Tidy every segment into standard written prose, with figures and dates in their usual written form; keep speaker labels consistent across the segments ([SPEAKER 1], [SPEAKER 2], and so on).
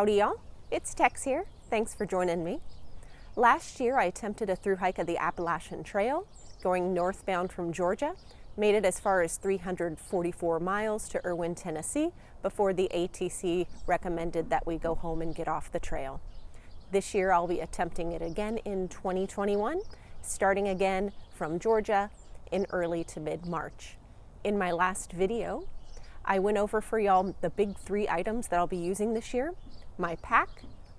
[SPEAKER 1] Howdy y'all, it's Tex here. Thanks for joining me. Last year I attempted a thru hike of the Appalachian Trail, going northbound from Georgia, made it as far as 344 miles to Irwin, Tennessee, before the ATC recommended that we go home and get off the trail. This year I'll be attempting it again in 2021, starting again from Georgia in early to mid-March. In my last video, I went over for y'all the big 3 items that I'll be using this year: my pack,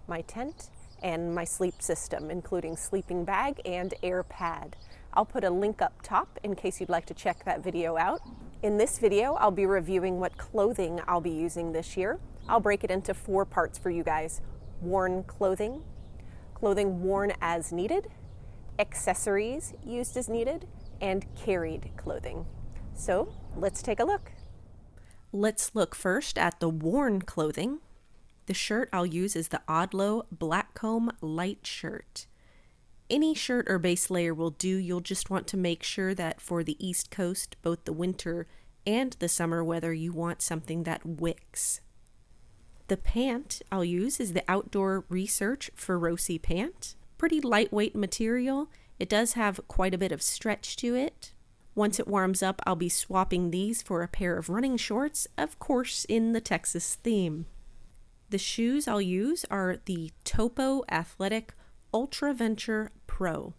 [SPEAKER 1] my tent, and my sleep system, including sleeping bag and air pad. I'll put a link up top in case you'd like to check that video out. In this video, I'll be reviewing what clothing I'll be using this year. I'll break it into 4 parts for you guys: worn clothing, clothing worn as needed, accessories used as needed, and carried clothing. So let's take a look. Let's look first at the worn clothing. The shirt I'll use is the Odlo Blackcomb light shirt. Any shirt or base layer will do. You'll just want to make sure that for the East Coast, both the winter and the summer weather, you want something that wicks. The pant I'll use is the Outdoor Research Ferrosi pant. Pretty lightweight material. It does have quite a bit of stretch to it. Once it warms up, I'll be swapping these for a pair of running shorts, of course in the Texas theme. The shoes I'll use are the Topo Athletic Ultraventure Pro.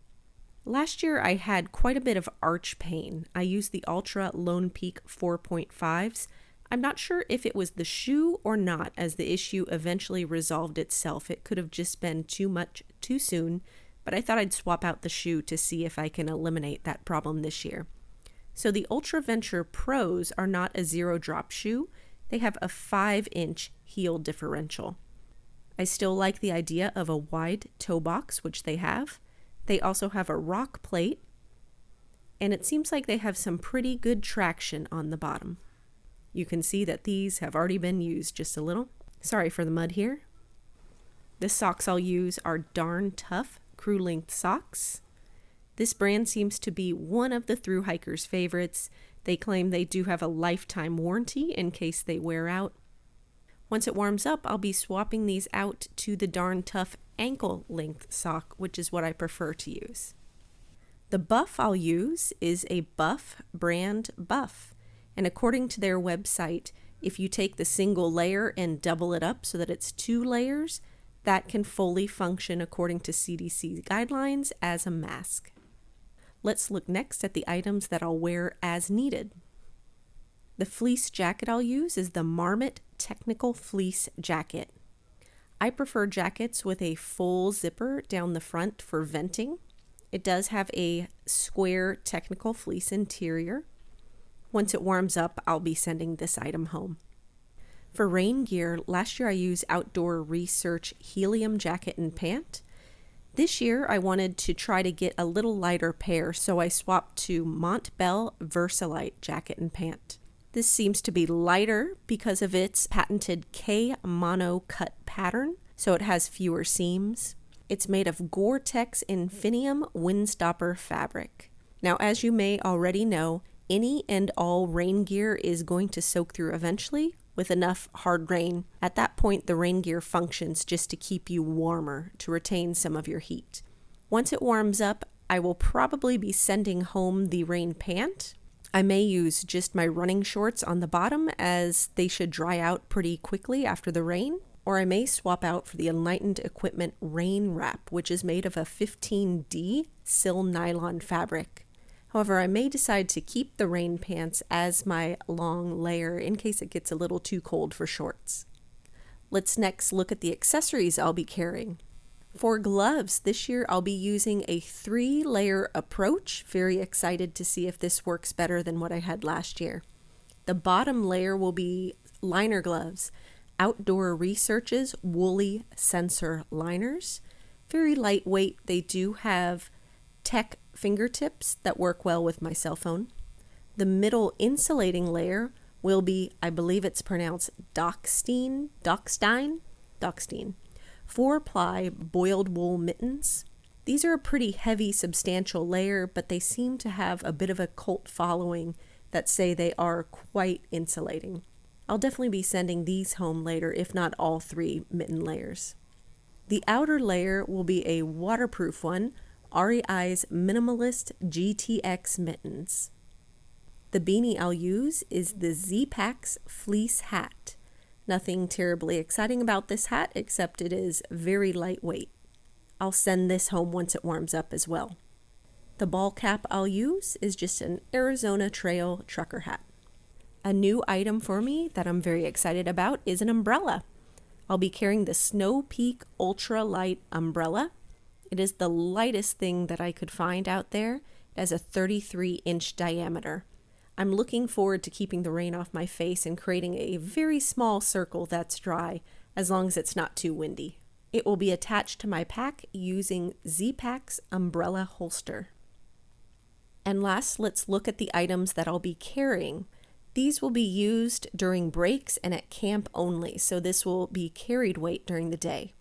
[SPEAKER 1] Last year I had quite a bit of arch pain. I used the Ultra Lone Peak 4.5s. I'm not sure if it was the shoe or not, as the issue eventually resolved itself. It could have just been too much too soon, but I thought I'd swap out the shoe to see if I can eliminate that problem this year. So the Ultraventure Pros are not a zero drop shoe. They have a 5-inch heel differential. I still like the idea of a wide toe box, which they have. They also have a rock plate, and it seems like they have some pretty good traction on the bottom. You can see that these have already been used just a little. Sorry for the mud here. The socks I'll use are Darn Tough crew length socks. This brand seems to be one of the thru hikers' favorites. They claim they do have a lifetime warranty in case they wear out. Once it warms up, I'll be swapping these out to the Darn Tough ankle length sock, which is what I prefer to use. The buff I'll use is a Buff brand buff. And according to their website, if you take the single layer and double it up so that it's 2 layers, that can fully function according to CDC guidelines as a mask. Let's look next at the items that I'll wear as needed. The fleece jacket I'll use is the Marmot Technical Fleece Jacket. I prefer jackets with a full zipper down the front for venting. It does have a square technical fleece interior. Once it warms up, I'll be sending this item home. For rain gear, last year I used Outdoor Research Helium Jacket and Pant. This year I wanted to try to get a little lighter pair, so I swapped to Montbell Versalite Jacket and Pant. This seems to be lighter because of its patented K-mono cut pattern, so it has fewer seams. It's made of Gore-Tex Infinium Windstopper fabric. Now, as you may already know, any and all rain gear is going to soak through eventually with enough hard rain. At that point, the rain gear functions just to keep you warmer, to retain some of your heat. Once it warms up, I will probably be sending home the rain pant. I may use just my running shorts on the bottom, as they should dry out pretty quickly after the rain. Or I may swap out for the Enlightened Equipment rain wrap, which is made of a 15D sil nylon fabric. However, I may decide to keep the rain pants as my long layer in case it gets a little too cold for shorts. Let's next look at the accessories I'll be carrying. For gloves, this year I'll be using a 3-layer approach. Very excited to see if this works better than what I had last year. The bottom layer will be liner gloves. Outdoor Research's woolly sensor liners. Very lightweight. They do have tech fingertips that work well with my cell phone. The middle insulating layer will be, I believe it's pronounced Dachstein, 4-ply boiled wool mittens. These are a pretty heavy, substantial layer, but they seem to have a bit of a cult following that say they are quite insulating. I'll definitely be sending these home later, if not all 3 mitten layers. The outer layer will be a waterproof one, REI's Minimalist GTX Mittens. The beanie I'll use is the Zpacks Fleece Hat. Nothing terribly exciting about this hat, except it is very lightweight. I'll send this home once it warms up as well. The ball cap I'll use is just an Arizona Trail trucker hat. A new item for me that I'm very excited about is an umbrella. I'll be carrying the Snow Peak Ultra Light umbrella. It is the lightest thing that I could find out there. It has a 33-inch diameter. I'm looking forward to keeping the rain off my face and creating a very small circle that's dry, as long as it's not too windy. It will be attached to my pack using Zpacks umbrella holster. And last, let's look at the items that I'll be carrying. These will be used during breaks and at camp only, so this will be carried weight during the day.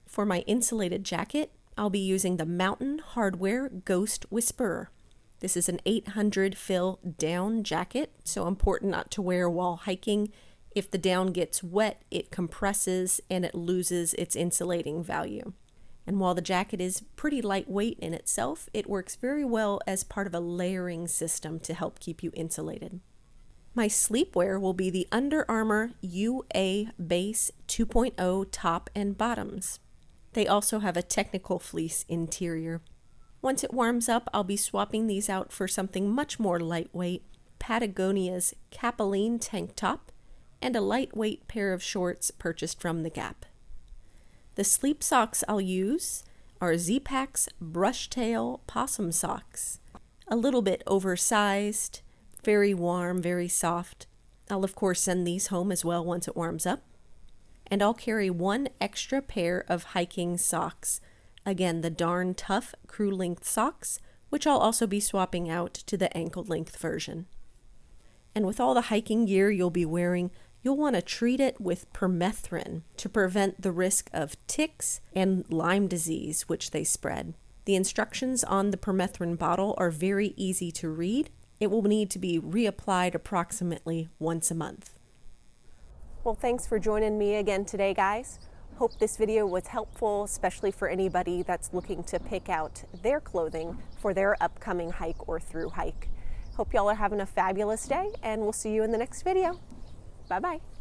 [SPEAKER 1] For my insulated jacket, I'll be using the Mountain Hardwear Ghost Whisperer. This is an 800 fill down jacket, so important not to wear while hiking. If the down gets wet, it compresses and it loses its insulating value. And while the jacket is pretty lightweight in itself, it works very well as part of a layering system to help keep you insulated. My sleepwear will be the Under Armour UA Base 2.0 top and bottoms. They also have a technical fleece interior. Once it warms up, I'll be swapping these out for something much more lightweight, Patagonia's Capilene tank top, and a lightweight pair of shorts purchased from the Gap. The sleep socks I'll use are Zpacks Brushtail Possum socks. A little bit oversized, very warm, very soft. I'll of course send these home as well once it warms up. And I'll carry 1 extra pair of hiking socks. Again, the Darn Tough crew length socks, which I'll also be swapping out to the ankle length version. And with all the hiking gear you'll be wearing, you'll want to treat it with permethrin to prevent the risk of ticks and Lyme disease, which they spread. The instructions on the permethrin bottle are very easy to read. It will need to be reapplied approximately once a month. Well, thanks for joining me again today, guys. Hope this video was helpful, especially for anybody that's looking to pick out their clothing for their upcoming hike or through hike. Hope y'all are having a fabulous day, and we'll see you in the next video. Bye-bye.